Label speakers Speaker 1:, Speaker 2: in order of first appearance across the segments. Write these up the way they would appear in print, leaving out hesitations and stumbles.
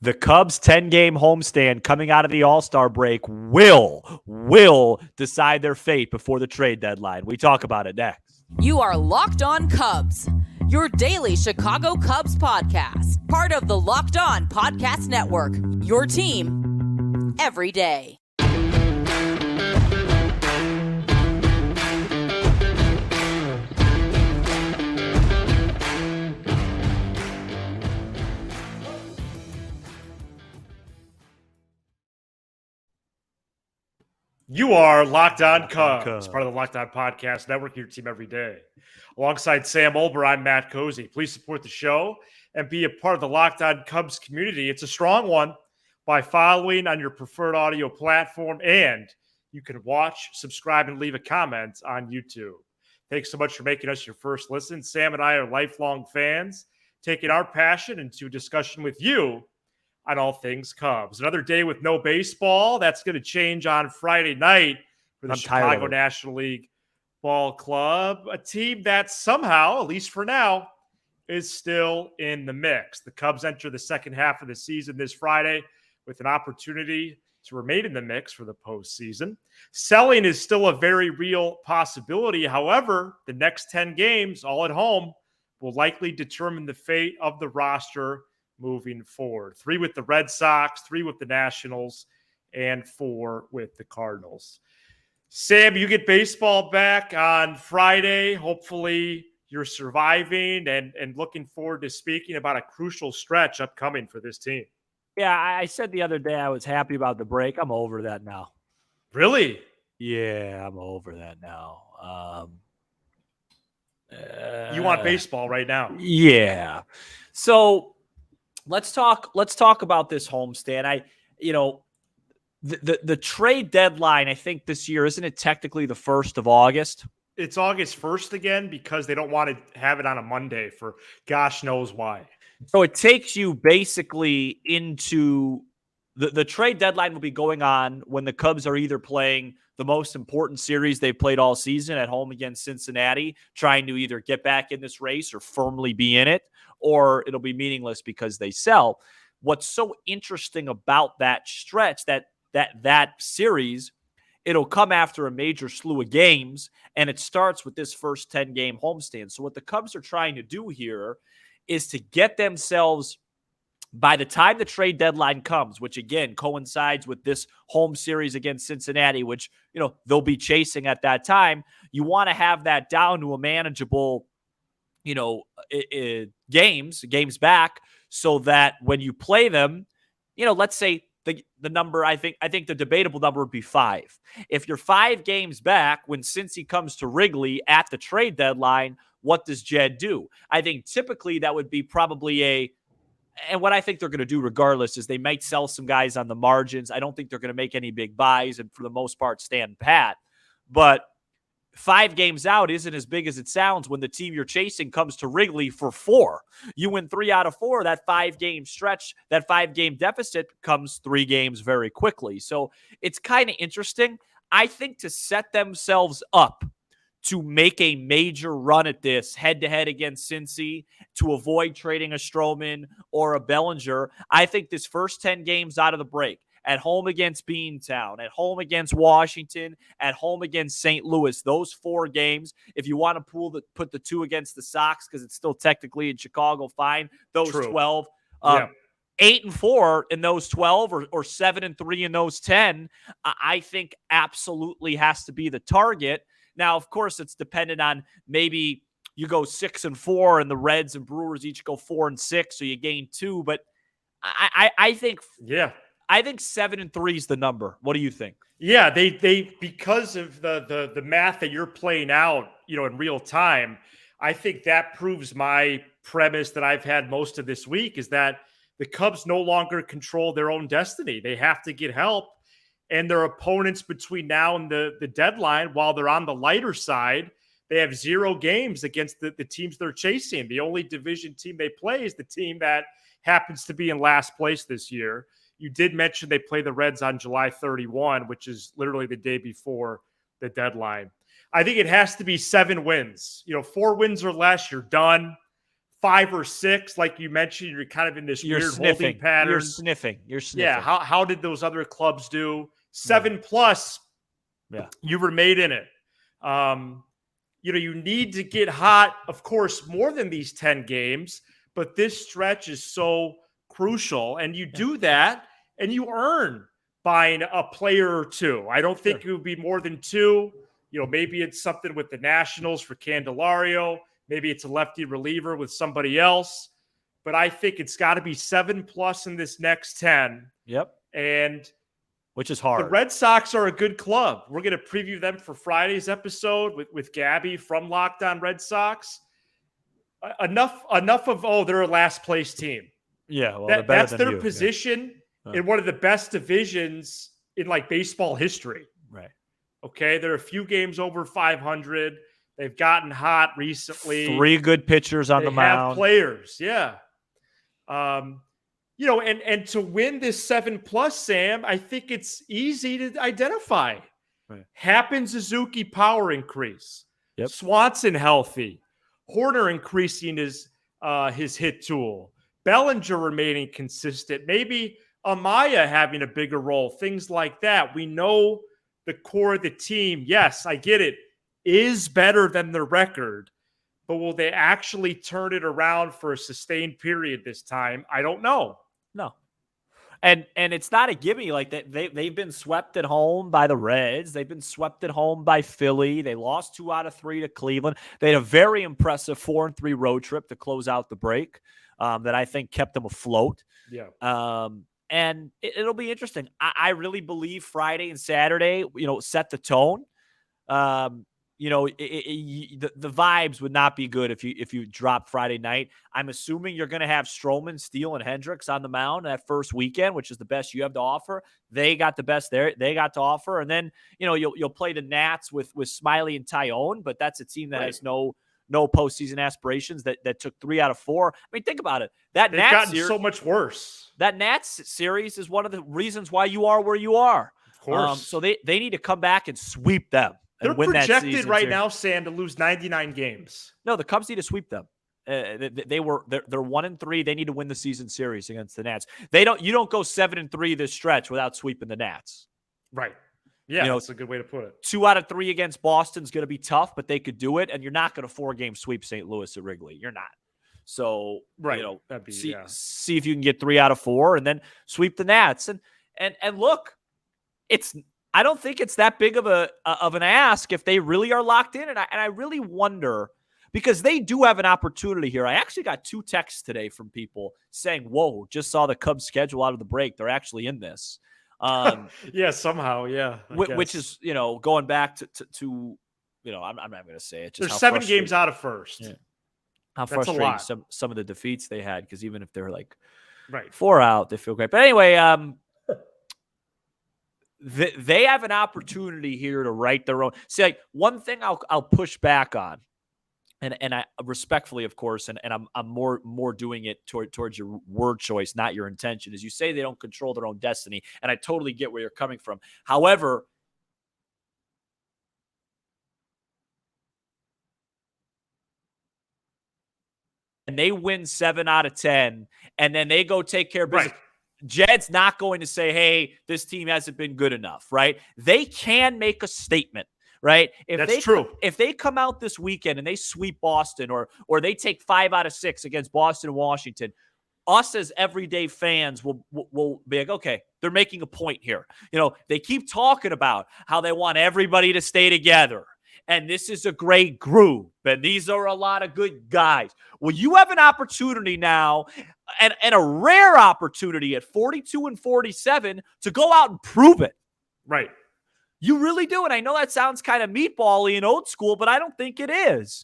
Speaker 1: The Cubs' 10-game homestand coming out of the All-Star break will decide their fate before the trade deadline. We talk about it next.
Speaker 2: You are Locked On Cubs, your daily Chicago Cubs podcast, part of the Locked On Podcast Network, your team every day.
Speaker 3: You are Locked On Cubs, part of the Locked On Podcast Network, your team every day. Alongside Sam Olber, I'm Matt Cozy. Please support the show and be a part of the Locked On Cubs community. It's a strong one by following on your preferred audio platform, and you can watch, subscribe, and leave a comment on YouTube. Thanks so much for making us your first listen. Sam and I are lifelong fans, taking our passion into discussion with you on all things Cubs. Another day with no baseball. That's going to change on Friday night for the Chicago National League Ball Club, a team that somehow, at least for now, is still in the mix. The Cubs enter the second half of the season this Friday with an opportunity to remain in the mix for the postseason. Selling is still a very real possibility. However, the next 10 games, all at home, will likely determine the fate of the roster moving forward. 3 with the Red Sox, 3 with the Nationals, and 4 with the Cardinals. Sam, you get baseball back on Friday. Hopefully you're surviving and looking forward to speaking about a crucial stretch upcoming for this team.
Speaker 1: Yeah, I said the other day I was happy about the break. I'm over that now.
Speaker 3: Really?
Speaker 1: Yeah, I'm over that now.
Speaker 3: You want baseball right now?
Speaker 1: Yeah. So let's talk about this homestand. The trade deadline, I think this year, isn't it technically the 1st of August?
Speaker 3: It's August 1st again because they don't want to have it on a Monday for gosh knows why.
Speaker 1: So it takes you basically into the trade deadline will be going on when the Cubs are either playing the most important series they've played all season at home against Cincinnati, trying to either get back in this race or firmly be in it, or it'll be meaningless because they sell. What's so interesting about that stretch, that series, it'll come after a major slew of games, and it starts with this first 10-game homestand. So what the Cubs are trying to do here is to get themselves, by the time the trade deadline comes, which again coincides with this home series against Cincinnati, which they'll be chasing at that time, you want to have that down to a manageable games back, so that when you play them, let's say the number, I think the debatable number would be 5. If you're 5 games back when Cincy comes to Wrigley at the trade deadline, what does Jed do? I think typically that would be probably and what I think they're going to do regardless is they might sell some guys on the margins. I don't think they're going to make any big buys and for the most part stand pat. But 5 games out isn't as big as it sounds when the team you're chasing comes to Wrigley for 4. You win 3 out of 4, that 5-game stretch, that 5-game deficit comes 3 games very quickly. So it's kind of interesting. I think to set themselves up to make a major run at this head-to-head against Cincy, to avoid trading a Stroman or a Bellinger, I think this first 10 games out of the break, at home against Beantown, at home against Washington, at home against St. Louis, those 4 games, if you want to put the 2 against the Sox, because it's still technically in Chicago, fine, those True. 12. 8-4 in those 12 or 7-3 in those 10, I think absolutely has to be the target. Now, of course, it's dependent on maybe you go 6-4 and the Reds and Brewers each go 4-6, so you gain 2. But I think I think 7-3 is the number. What do you think?
Speaker 3: Yeah, they because of the math that you're playing out, in real time, I think that proves my premise that I've had most of this week is that the Cubs no longer control their own destiny. They have to get help. And their opponents between now and the deadline, while they're on the lighter side, they have 0 games against the teams they're chasing. The only division team they play is the team that happens to be in last place this year. You did mention they play the Reds on July 31, which is literally the day before the deadline. I think it has to be 7 wins. 4 wins or less, you're done. 5 or 6, like you mentioned, you're kind of in this weird holding pattern.
Speaker 1: You're sniffing.
Speaker 3: Yeah. How did those other clubs do? 7 plus.
Speaker 1: Yeah.
Speaker 3: You remain in it. You need to get hot, of course, more than these 10 games, but this stretch is so crucial. And you do that and you earn buying a player or two. I don't think it would be more than 2. Maybe it's something with the Nationals for Candelario. Maybe it's a lefty reliever with somebody else. But I think it's got to be 7 plus in this next 10.
Speaker 1: Yep.
Speaker 3: And
Speaker 1: which is hard.
Speaker 3: The Red Sox are a good club. We're going to preview them for Friday's episode with Gabby from Locked On Red Sox. Enough of, they're a last place team.
Speaker 1: Yeah, well,
Speaker 3: that's their position in one of the best divisions in like baseball history.
Speaker 1: Right.
Speaker 3: Okay, they're a few games over 500. They've gotten hot recently.
Speaker 1: 3 good pitchers on the mound.
Speaker 3: They have players, yeah. And to win this 7 plus, Sam, I think it's easy to identify.
Speaker 1: Right.
Speaker 3: Happen Suzuki power increase.
Speaker 1: Yep.
Speaker 3: Swanson healthy. Horner increasing his hit tool. Bellinger remaining consistent. Maybe Amaya having a bigger role. Things like that. We know the core of the team, yes, I get it, is better than the record. But will they actually turn it around for a sustained period this time? I don't know.
Speaker 1: No. And it's not a gimme. Like they've been swept at home by the Reds. They've been swept at home by Philly. They lost 2 out of 3 to Cleveland. They had a very impressive 4-3 road trip to close out the break that I think kept them afloat.
Speaker 3: Yeah.
Speaker 1: And it'll be interesting. I really believe Friday and Saturday, set the tone. The vibes would not be good if you drop Friday night. I'm assuming you're going to have Stroman, Steele, and Hendricks on the mound that first weekend, which is the best you have to offer. They got the best there. They got to offer, and then you'll play the Nats with Smiley and Tyone, but that's a team that has no postseason aspirations. That took 3 out of 4. I mean, think about it. They've
Speaker 3: gotten so much worse.
Speaker 1: That Nats series is one of the reasons why you are where you are.
Speaker 3: Of course.
Speaker 1: So they need to come back and sweep them.
Speaker 3: They're projected right now, Sam, to lose 99 games.
Speaker 1: No, the Cubs need to sweep them. They're 1-3. They need to win the season series against the Nats. You don't go 7-3 this stretch without sweeping the Nats.
Speaker 3: Right. Yeah, that's a good way to put it.
Speaker 1: 2 out of 3 against Boston's going to be tough, but they could do it. And you're not going to 4-game sweep St. Louis at Wrigley. You're not. So, see if you can get 3 out of 4 and then sweep the Nats. And look, I don't think it's that big of an ask if they really are locked in. And I really wonder, because they do have an opportunity here. I actually got 2 texts today from people saying, whoa, just saw the Cubs schedule out of the break. They're actually in this.
Speaker 3: Yeah, somehow. Yeah.
Speaker 1: Which is, going back to I'm not going to say it. Just
Speaker 3: There's 7 games out of first.
Speaker 1: Yeah. How frustrating some of the defeats they had. Because even if they're like 4 out, they feel great. But anyway, they have an opportunity here to write their own. See, like one thing I'll push back on, and I respectfully, of course, and I'm more doing it towards your word choice, not your intention, is you say they don't control their own destiny, and I totally get where you're coming from. However, and they win 7 out of 10, and then they go take care of business. Right. Jed's not going to say, hey, this team hasn't been good enough, right? They can make a statement, right?
Speaker 3: That's true.
Speaker 1: If they come out this weekend and they sweep Boston or they take 5 out of 6 against Boston and Washington, us as everyday fans will be like, okay, they're making a point here. They keep talking about how they want everybody to stay together. And this is a great group, and these are a lot of good guys. Well, you have an opportunity now, and a rare opportunity at 42 and 47 to go out and prove it.
Speaker 3: Right.
Speaker 1: You really do. And I know that sounds kind of meatball-y and old school, but I don't think it is.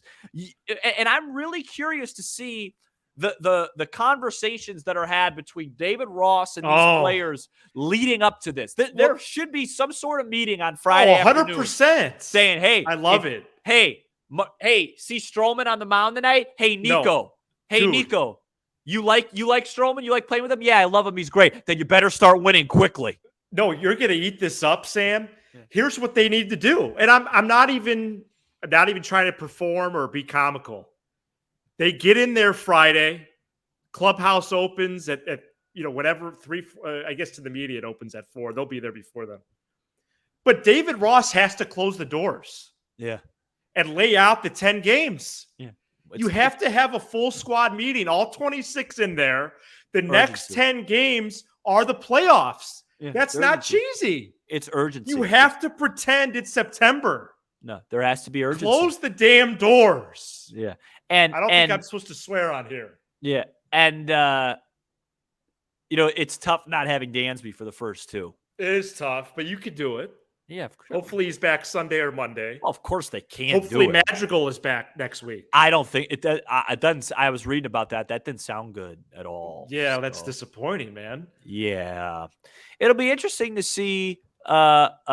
Speaker 1: And I'm really curious to see the conversations that are had between David Ross and these players leading up to this. There should be some sort of meeting on Friday afternoon
Speaker 3: 100%.
Speaker 1: saying, hey,
Speaker 3: I love it.
Speaker 1: Hey, see Stroman on the mound tonight? Hey, Nico.
Speaker 3: No.
Speaker 1: Hey,
Speaker 3: Dude.
Speaker 1: Nico. You like Stroman? You like playing with him? Yeah, I love him. He's great. Then you better start winning quickly.
Speaker 3: No, you're going to eat this up, Sam. Yeah. Here's what they need to do. And I'm not even trying to perform or be comical. They get in there Friday. Clubhouse opens at whatever, 3, I guess to the media it opens at 4. They'll be there before them. But David Ross has to close the doors.
Speaker 1: Yeah.
Speaker 3: And lay out the 10 games.
Speaker 1: Yeah.
Speaker 3: You have to have a full squad meeting, all 26 in there. The next 10 games are the playoffs.
Speaker 1: Yeah,
Speaker 3: that's not cheesy.
Speaker 1: It's urgency.
Speaker 3: You have to pretend it's September.
Speaker 1: No, there has to be urgency.
Speaker 3: Close the damn doors.
Speaker 1: Yeah. And
Speaker 3: I don't think I'm supposed to swear on here.
Speaker 1: Yeah. And, it's tough not having Dansby for the first 2.
Speaker 3: It is tough, but you could do it.
Speaker 1: Yeah.
Speaker 3: Hopefully he's back Sunday or Monday.
Speaker 1: Well, of course they can.
Speaker 3: Hopefully Madrigal is back next week.
Speaker 1: I don't think it does. It doesn't. I was reading about that. That didn't sound good at all.
Speaker 3: Yeah, so. That's disappointing, man.
Speaker 1: Yeah. It'll be interesting to see. Sorry,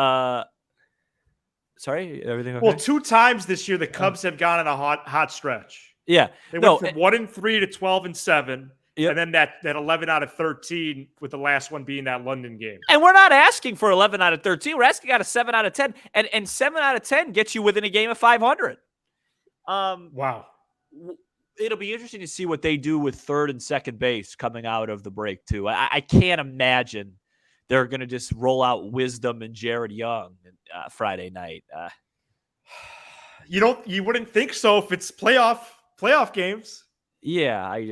Speaker 1: everything okay?
Speaker 3: Well, 2 times this year the Cubs have gone on a hot stretch.
Speaker 1: Yeah.
Speaker 3: They went from 1-3 to 12-7.
Speaker 1: Yep.
Speaker 3: And then that 11 out of 13, with the last one being that London game.
Speaker 1: And we're not asking for 11 out of 13. We're asking out of 7 out of 10. And 7 out of 10 gets you within a game of 500.
Speaker 3: Wow.
Speaker 1: It'll be interesting to see what they do with third and second base coming out of the break, too. I can't imagine they're going to just roll out Wisdom and Jared Young Friday night.
Speaker 3: You wouldn't think so if it's playoff games.
Speaker 1: Yeah, I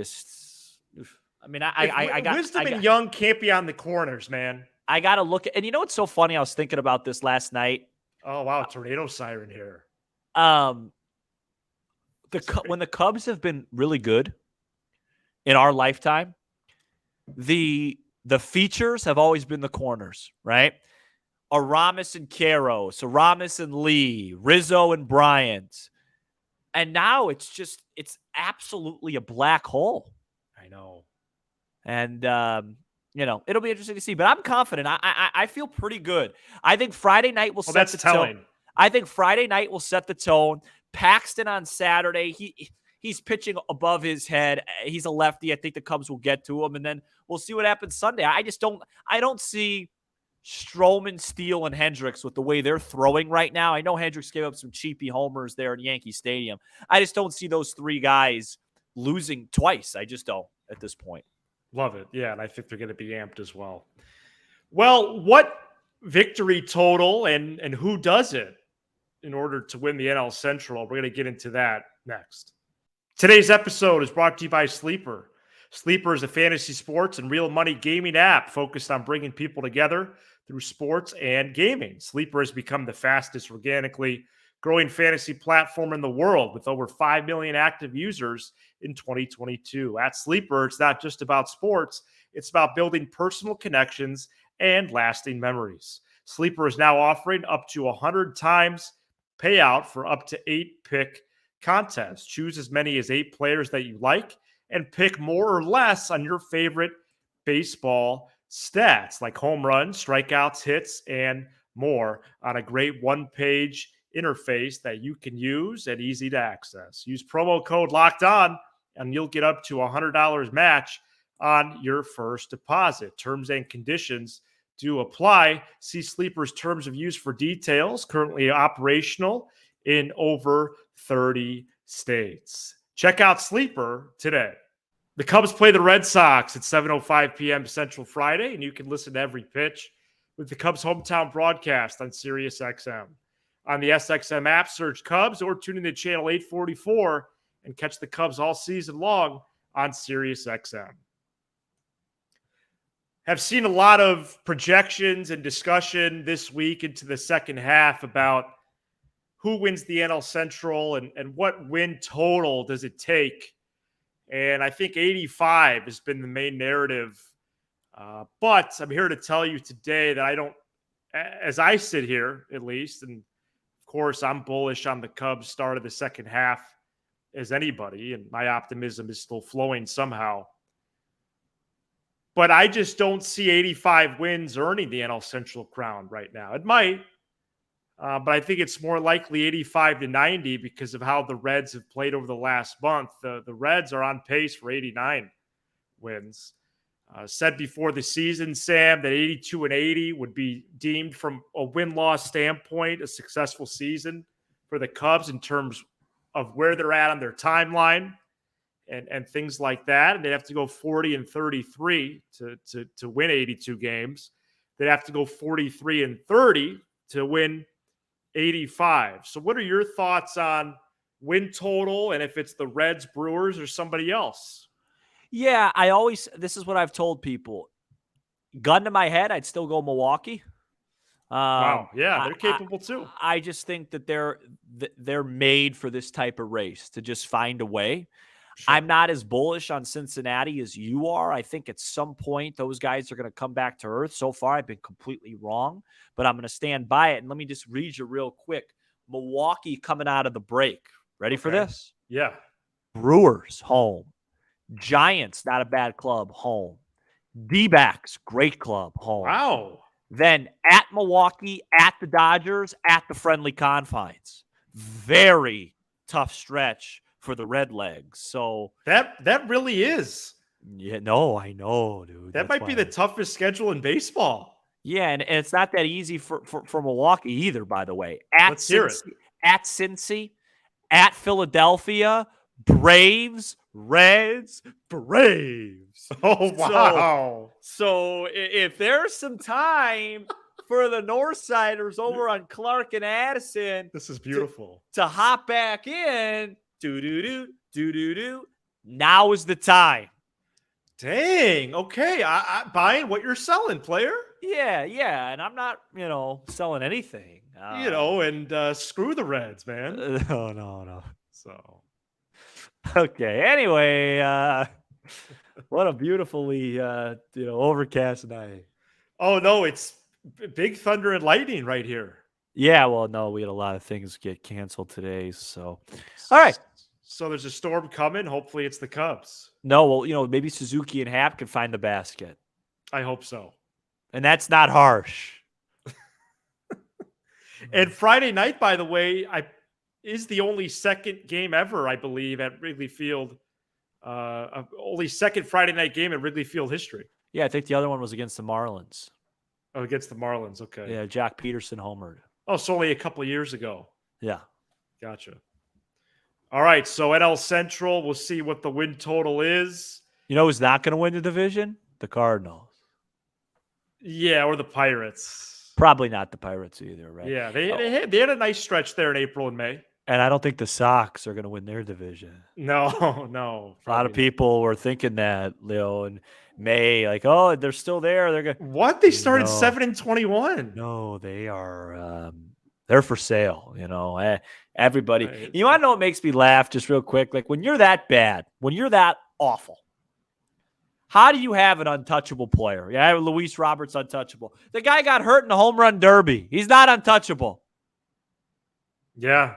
Speaker 1: got
Speaker 3: Wisdom and Young can't be on the corners, man.
Speaker 1: I got to look at, and you know what's so funny? I was thinking about this last night.
Speaker 3: Oh wow, tornado siren here.
Speaker 1: When the Cubs have been really good in our lifetime, the features have always been the corners, right? Aramis and Queiroz, Aramis and Lee, Rizzo and Bryant. And now it's absolutely a black hole.
Speaker 3: I know.
Speaker 1: And, it'll be interesting to see. But I'm confident. I feel pretty good. I think Friday night will set the tone. I think Friday night will set the tone. Paxton on Saturday, he's pitching above his head. He's a lefty. I think the Cubs will get to him. And then we'll see what happens Sunday. I don't see Stroman, Steele, and Hendricks with the way they're throwing right now. I know Hendricks gave up some cheapy homers there in Yankee Stadium. I just don't see those 3 guys losing twice. I just don't at this point.
Speaker 3: Love it. Yeah, and I think they're going to be amped as well. Well, what victory total and who does it in order to win the NL Central? We're going to get into that next. Today's episode is brought to you by Sleeper. Sleeper is a fantasy sports and real money gaming app focused on bringing people together through sports and gaming. Sleeper has become the fastest organically growing fantasy platform in the world with over 5 million active users in 2022. At Sleeper, it's not just about sports, it's about building personal connections and lasting memories. Sleeper is now offering up to 100 times payout for up to 8 pick contests. Choose as many as 8 players that you like and pick more or less on your favorite baseball stats like home runs, strikeouts, hits, and more on a great one-page interface that you can use and easy to access. Use promo code Locked On and you'll get up to $100 match on your first deposit. Terms and conditions do apply. See Sleeper's terms of use for details. Currently operational in over 30 states. Check out Sleeper today. The Cubs play the Red Sox at 7:05 p.m. Central Friday, and you can listen to every pitch with the Cubs hometown broadcast on SiriusXM. On the SXM app, search Cubs or tune into channel 844 and catch the Cubs all season long on SiriusXM. Have seen a lot of projections and discussion this week into the second half about who wins the NL Central and what win total does it take. And I think 85 has been the main narrative. But I'm here to tell you today that I don't, as I sit here at least, and of course I'm bullish on the Cubs start of the second half as anybody, and my optimism is still flowing somehow. But I just don't see 85 wins earning the NL Central crown right now. It might, but I think it's more likely 85 to 90 because of how the Reds have played over the last month. The Reds are on pace for 89 wins. Said before the season, Sam, that 82 and 80 would be deemed from a win-loss standpoint a successful season for the Cubs in terms of where they're at on their timeline. and things like that. And they'd have to go 40-33 to win 82 games. They'd have to go 43-30 to win 85. So what are your thoughts on win total and if it's the Reds, Brewers, or somebody else?
Speaker 1: Yeah, this is what I've told people. Gun to my head, I'd still go Milwaukee.
Speaker 3: Wow. Yeah, they're capable too.
Speaker 1: I just think that they're made for this type of race to just find a way.
Speaker 3: Sure.
Speaker 1: I'm not as bullish on Cincinnati as you are. I think at some point those guys are going to come back to earth. So far, I've been completely wrong, but I'm going to stand by it. And let me just read you real quick. Milwaukee coming out of the break. Ready for this?
Speaker 3: Yeah.
Speaker 1: Brewers, home. Giants, not a bad club, home. D-backs, great club, home.
Speaker 3: Wow.
Speaker 1: Then at Milwaukee, at the Dodgers, at the friendly confines. Very tough stretch for the Redlegs. So
Speaker 3: that really is.
Speaker 1: Yeah, no, I know, dude.
Speaker 3: That might be the toughest schedule in baseball.
Speaker 1: Yeah, and it's not that easy for Milwaukee either, by the way.
Speaker 3: Let's hear it.
Speaker 1: At Cincy, at Philadelphia, Braves, Reds, Braves.
Speaker 3: Oh, wow.
Speaker 1: So if there's some time for the Northsiders over on Clark and Addison,
Speaker 3: this is beautiful.
Speaker 1: To hop back in, now is the time.
Speaker 3: Dang. Okay. I buying what you're selling, player.
Speaker 1: Yeah. And I'm not, selling anything.
Speaker 3: And screw the Reds, man.
Speaker 1: No.
Speaker 3: So.
Speaker 1: Okay. Anyway, what a beautifully, overcast night.
Speaker 3: Oh, no. It's big thunder and lightning right here.
Speaker 1: Yeah. Well, no, we had a lot of things get canceled today. So, all right.
Speaker 3: So there's a storm coming. Hopefully it's the Cubs.
Speaker 1: No, well, maybe Suzuki and Happ can find the basket.
Speaker 3: I hope so.
Speaker 1: And that's not harsh.
Speaker 3: And Friday night, by the way, is the only second game ever, I believe, at Wrigley Field. Only second Friday night game in Wrigley Field history.
Speaker 1: Yeah, I think the other one was against the Marlins.
Speaker 3: Oh, against the Marlins. Okay.
Speaker 1: Yeah, Jack Peterson homered.
Speaker 3: Oh, it's only a couple of years ago.
Speaker 1: Yeah.
Speaker 3: Gotcha. All right, so NL Central, we'll see what the win total is.
Speaker 1: You know who's not going to win the division? The Cardinals.
Speaker 3: Yeah, or the Pirates.
Speaker 1: Probably not the Pirates either, right?
Speaker 3: Yeah, they had a nice stretch there in April and May.
Speaker 1: And I don't think the Sox are going to win their division.
Speaker 3: No.
Speaker 1: A lot of people were thinking that, in May, like, oh, they're still there. They're going.
Speaker 3: What? They started 7-21.
Speaker 1: No, they are. They're for sale. Everybody.
Speaker 3: Right.
Speaker 1: You want to know what makes me laugh? Just real quick, like when you're that bad, when you're that awful. How do you have an untouchable player? Yeah, Luis Roberts untouchable. The guy got hurt in the home run derby. He's not untouchable.
Speaker 3: Yeah.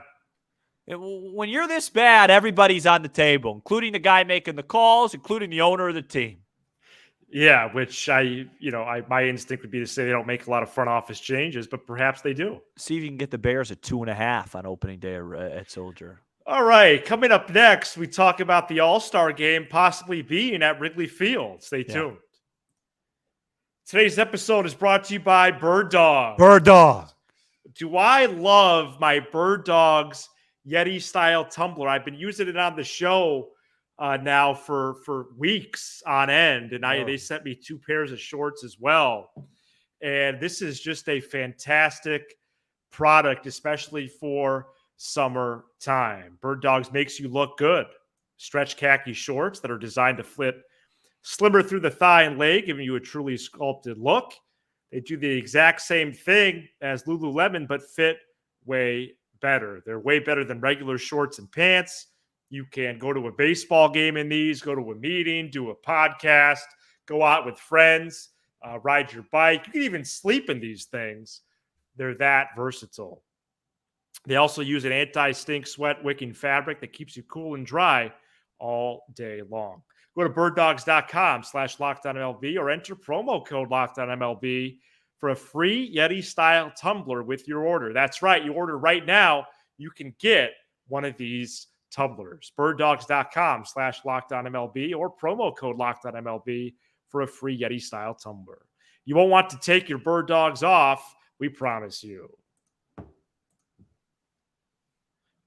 Speaker 1: When you're this bad, everybody's on the table, including the guy making the calls, including the owner of the team.
Speaker 3: Yeah, which my instinct would be to say they don't make a lot of front office changes, but perhaps they do.
Speaker 1: See if you can get the Bears at 2.5 on opening day at Soldier.
Speaker 3: All right, coming up next, we talk about the All-Star game possibly being at Wrigley Field. Stay tuned. Today's episode is brought to you by Bird Dog.
Speaker 1: Bird Dog.
Speaker 3: Do I love my Bird Dog's Yeti-style tumbler? I've been using it on the show now for weeks on end, and they sent me 2 pairs of shorts as well. And this is just a fantastic product, especially for summertime. Bird Dogs makes you look good. Stretch khaki shorts that are designed to fit slimmer through the thigh and leg, giving you a truly sculpted look. They do the exact same thing as Lululemon, but fit way better. They're way better than regular shorts and pants. You can go to a baseball game in these, go to a meeting, do a podcast, go out with friends, ride your bike. You can even sleep in these things. They're that versatile. They also use an anti-stink sweat wicking fabric that keeps you cool and dry all day long. Go to birddogs.com/LockedOnMLB or enter promo code LockedOnMLB for a free Yeti-style tumbler with your order. That's right. You order right now, you can get one of these tumblers. birddogs.com/LockedOnMLB or promo code LockedOnMLB for a free Yeti-style tumbler. You won't want to take your Bird Dogs off, we promise you.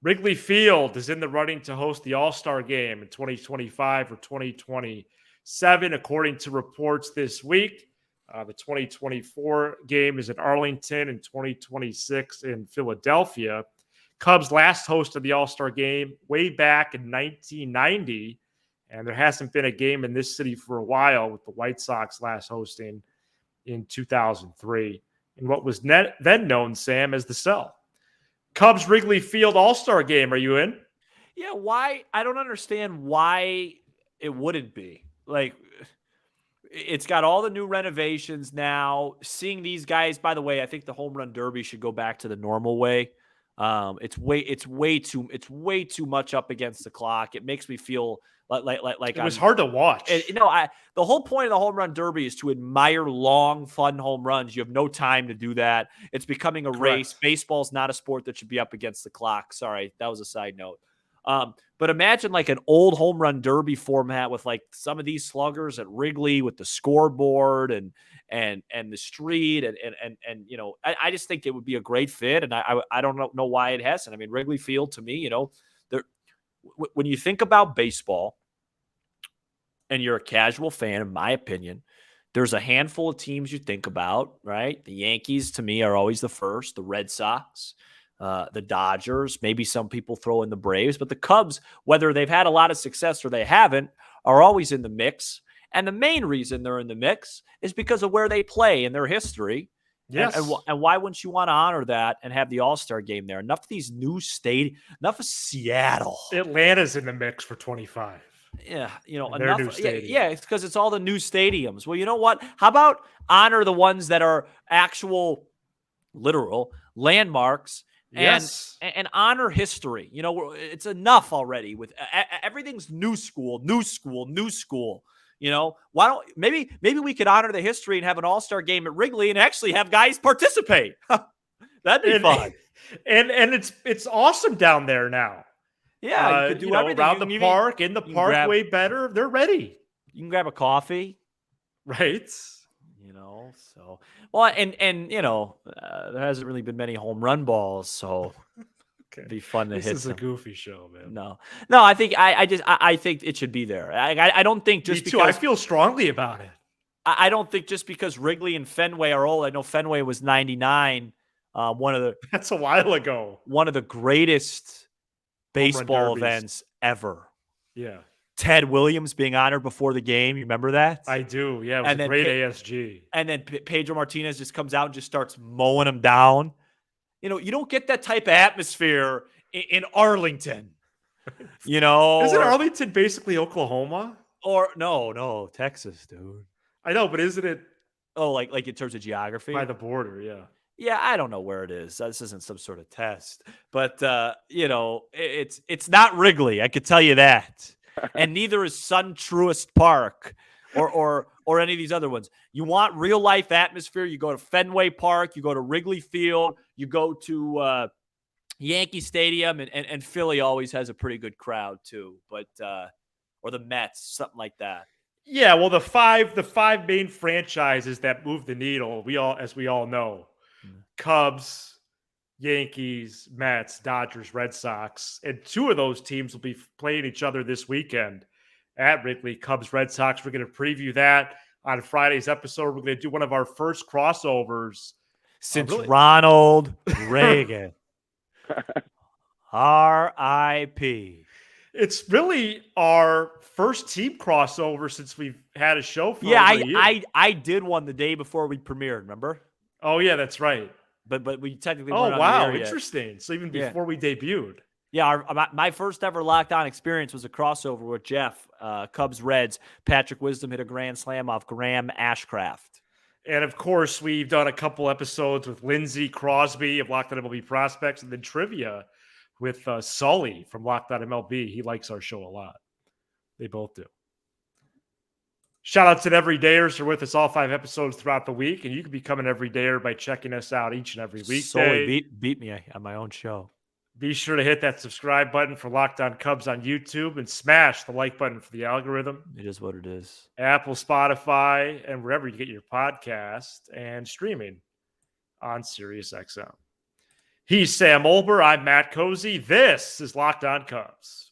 Speaker 3: Wrigley Field is in the running to host the All-Star Game in 2025 or 2027, according to reports this week. The 2024 game is in Arlington and 2026 in Philadelphia. Cubs last hosted the All-Star Game way back in 1990, and there hasn't been a game in this city for a while, with the White Sox last hosting in 2003 in what was then known, Sam, as the Cell. Cubs Wrigley Field All-Star Game. Are you in?
Speaker 1: Yeah, why? I don't understand why it wouldn't be. Like, it's got all the new renovations now. Seeing these guys, by the way, I think the home run derby should go back to the normal way. It's way too much up against the clock. It makes me feel like
Speaker 3: it was hard to watch.
Speaker 1: The whole point of the home run derby is to admire long, fun home runs. You have no time to do that. It's becoming a race. Baseball's not a sport that should be up against the clock. Sorry, that was a side note. But imagine like an old home run derby format with like some of these sluggers at Wrigley with the scoreboard and the street and I just think it would be a great fit, and I don't know why it hasn't. I mean, Wrigley Field to me, when you think about baseball and you're a casual fan, in my opinion, there's a handful of teams you think about, right? The Yankees to me are always the first, the Red Sox, the Dodgers, maybe some people throw in the Braves, but the Cubs, whether they've had a lot of success or they haven't, are always in the mix. And the main reason they're in the mix is because of where they play in their history.
Speaker 3: Yes.
Speaker 1: And why wouldn't you want to honor that and have the All-Star Game there? Enough of these new enough of Seattle.
Speaker 3: Atlanta's in the mix for 25.
Speaker 1: Yeah,
Speaker 3: enough. New
Speaker 1: yeah, it's because it's all the new stadiums. Well, you know what? How about honor the ones that are actual, literal landmarks?
Speaker 3: Yes.
Speaker 1: And honor history. It's enough already with everything's new school. Why don't maybe we could honor the history and have an All-Star Game at Wrigley and actually have guys participate. That'd be fun.
Speaker 3: And it's awesome down there now.
Speaker 1: Yeah, you could do everything
Speaker 3: around the park, in the park, way better. They're ready.
Speaker 1: You can grab a coffee,
Speaker 3: right?
Speaker 1: So well, and there hasn't really been many home run balls, so it'd be fun to hit.
Speaker 3: This is a goofy show, man.
Speaker 1: No, I think I think it should be there. I don't think just because
Speaker 3: I feel strongly about it.
Speaker 1: I don't think just because Wrigley and Fenway are old. I know Fenway was 99.
Speaker 3: That's a while ago. One
Speaker 1: of the greatest baseball events ever.
Speaker 3: Yeah.
Speaker 1: Ted Williams being honored before the game. You remember that?
Speaker 3: I do. Yeah, it was a great ASG.
Speaker 1: And then Pedro Martinez just comes out and just starts mowing him down. You don't get that type of atmosphere in Arlington. Isn't
Speaker 3: Arlington basically Oklahoma?
Speaker 1: Or no, Texas, dude.
Speaker 3: I know, but isn't it?
Speaker 1: Oh, like in terms of geography?
Speaker 3: By the border, yeah.
Speaker 1: Yeah, I don't know where it is. This isn't some sort of test. But, it's not Wrigley. I could tell you that. And neither is Sun Truist Park or any of these other ones. You want real life atmosphere, you go to Fenway Park, you go to Wrigley Field, you go to Yankee Stadium, and Philly always has a pretty good crowd too. But or the Mets, something like that.
Speaker 3: Yeah, well, the five main franchises that move the needle, as we all know, Cubs, Yankees, Mets, Dodgers, Red Sox, and two of those teams will be playing each other this weekend at Wrigley. Cubs, Red Sox. We're going to preview that on Friday's episode. We're going to do one of our first crossovers
Speaker 1: since Ronald Reagan. R.I.P.
Speaker 3: It's really our first team crossover since we've had a show for
Speaker 1: a
Speaker 3: year.
Speaker 1: I did one the day before we premiered, remember?
Speaker 3: Oh, yeah, that's right.
Speaker 1: But we technically
Speaker 3: weren't on the air interesting. Yet. So even before we debuted.
Speaker 1: Yeah, my first ever Locked On experience was a crossover with Jeff, Cubs Reds. Patrick Wisdom hit a grand slam off Graham Ashcraft.
Speaker 3: And, of course, we've done a couple episodes with Lindsey Crosby of Locked On MLB Prospects, and then trivia with Sully from Locked On MLB. He likes our show a lot. They both do. Shout out to the Everydayers who are with us all 5 episodes throughout the week, and you can become an Everydayer by checking us out each and every weekday.
Speaker 1: Sully beat me on my own show.
Speaker 3: Be sure to hit that subscribe button for Locked On Cubs on YouTube and smash the like button for the algorithm.
Speaker 1: It is what it is.
Speaker 3: Apple, Spotify, and wherever you get your podcast, and streaming on SiriusXM. He's Sam Olber. I'm Matt Cozy. This is Locked On Cubs.